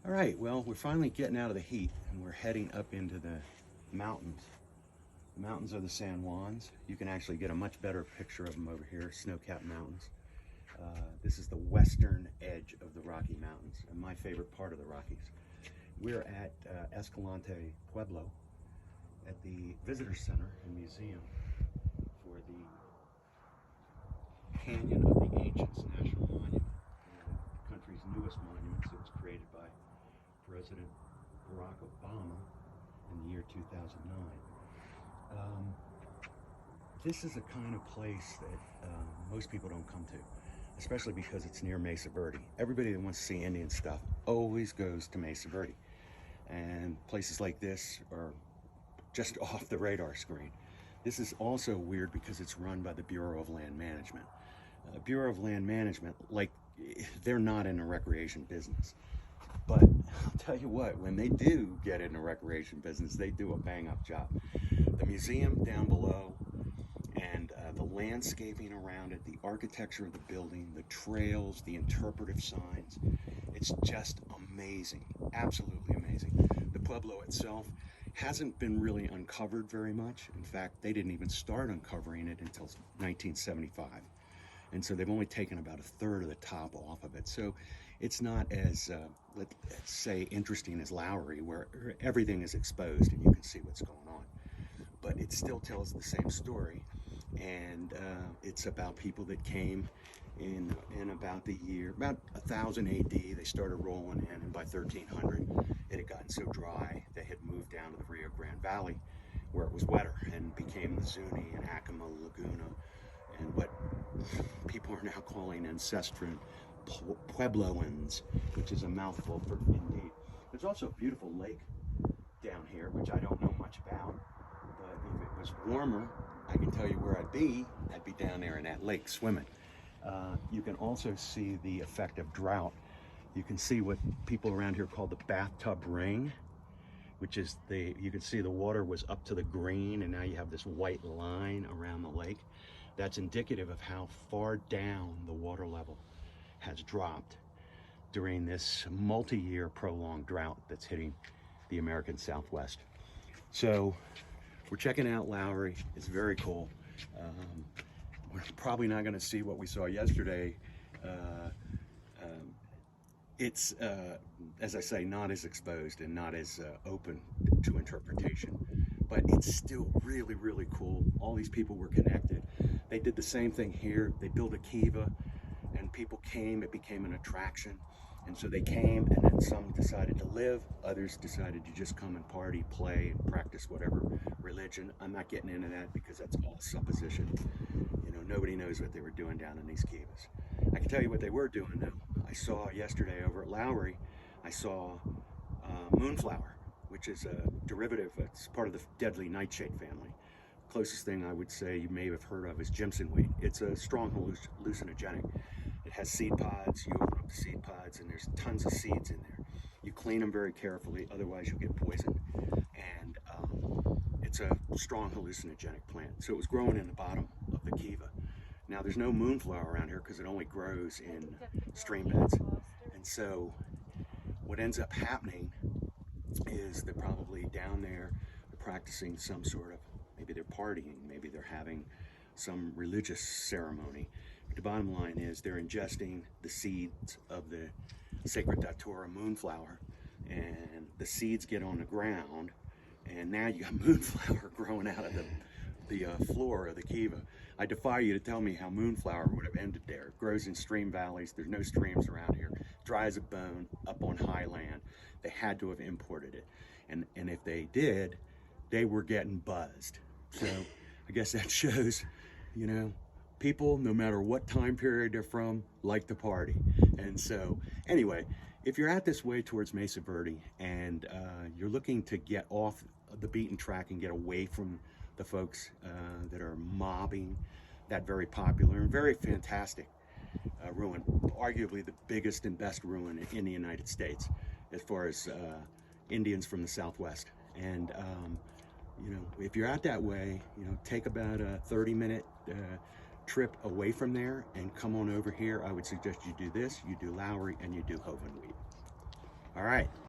All right, well, we're finally getting out of the heat and we're heading up into the mountains. The mountains are the San Juans. You can actually get a much better picture of them over here, snow-capped mountains. This is the western edge of the Rocky Mountains and my favorite part of the Rockies. We're at Escalante, Pueblo, at the Visitor Center and Museum for the Canyon of the Ancients National Monument, the country's newest monument. It was created by President Barack Obama in the year 2009. This is a kind of place that most people don't come to, especially because it's near Mesa Verde. Everybody that wants to see Indian stuff always goes to Mesa Verde. And places like this are just off the radar screen. This is also weird because it's run by the Bureau of Land Management. Bureau of Land Management, like, they're not in the recreation business. But I'll tell you what, when they do get in the recreation business, they do a bang-up job. The museum down below and the landscaping around it, the architecture of the building, the trails, the interpretive signs, it's just amazing, absolutely amazing. The Pueblo itself hasn't been really uncovered very much. In fact, they didn't even start uncovering it until 1975. And so they've only taken about a third of the top off of it. So it's not as, let's say, interesting as Lowery, where everything is exposed and you can see what's going on. But it still tells the same story. And it's about people that came in about the year, about 1000 AD, they started rolling in, and by 1300, it had gotten so dry, they had moved down to the Rio Grande Valley, where it was wetter, and became the Zuni and Acoma Laguna, and what people are now calling ancestral Puebloans, which is a mouthful for indeed. There's also a beautiful lake down here, which I don't know much about, but if it was warmer, I can tell you where I'd be down there in that lake swimming. You can also see the effect of drought. You can see what people around here call the bathtub ring, which is you can see the water was up to the green and now you have this white line around the lake. That's indicative of how far down the water level has dropped during this multi-year prolonged drought that's hitting the American Southwest. So we're checking out Lowery. It's very cool. We're probably not going to see what we saw yesterday. It's, as I say, not as exposed and not as open to interpretation, but it's still really, really cool. All these people were connected. They did the same thing here. They built a Kiva, and people came. It became an attraction. And so they came, and then some decided to live, others decided to just come and party, play, and practice whatever religion. I'm not getting into that because that's all supposition. You know, nobody knows what they were doing down in these Kivas. I can tell you what they were doing, though. I saw yesterday over at Lowery, I saw moonflower, which is a derivative, it's part of the deadly nightshade family. Closest thing I would say you may have heard of is jimsonweed. It's a strong hallucinogenic. It has seed pods. You open up the seed pods and there's tons of seeds in there. You clean them very carefully, otherwise you'll get poisoned. And it's a strong hallucinogenic plant. So it was growing in the bottom of the Kiva. Now there's no moonflower around here because it only grows in stream beds. And so what ends up happening is they're probably down there, they're practicing some sort of, maybe they're partying, maybe they're having some religious ceremony. The bottom line is they're ingesting the seeds of the sacred Datura moonflower, and the seeds get on the ground, and now you got moonflower growing out of the floor of the Kiva. I defy you to tell me how moonflower would have ended there. It grows in stream valleys. There's no streams around here. Dry as a bone, up on high land. They had to have imported it, and if they did, they were getting buzzed. So I guess that shows, you know, people, no matter what time period they're from, like to party. And so, anyway, if you're out this way towards Mesa Verde and you're looking to get off the beaten track and get away from the folks that are mobbing that very popular and very fantastic ruin, arguably the biggest and best ruin in the United States as far as Indians from the Southwest. And you know, if you're out that way, you know, take about a 30-minute trip away from there and come on over here. I would suggest you do this, you do Lowery, and you do Hovenweep. All right.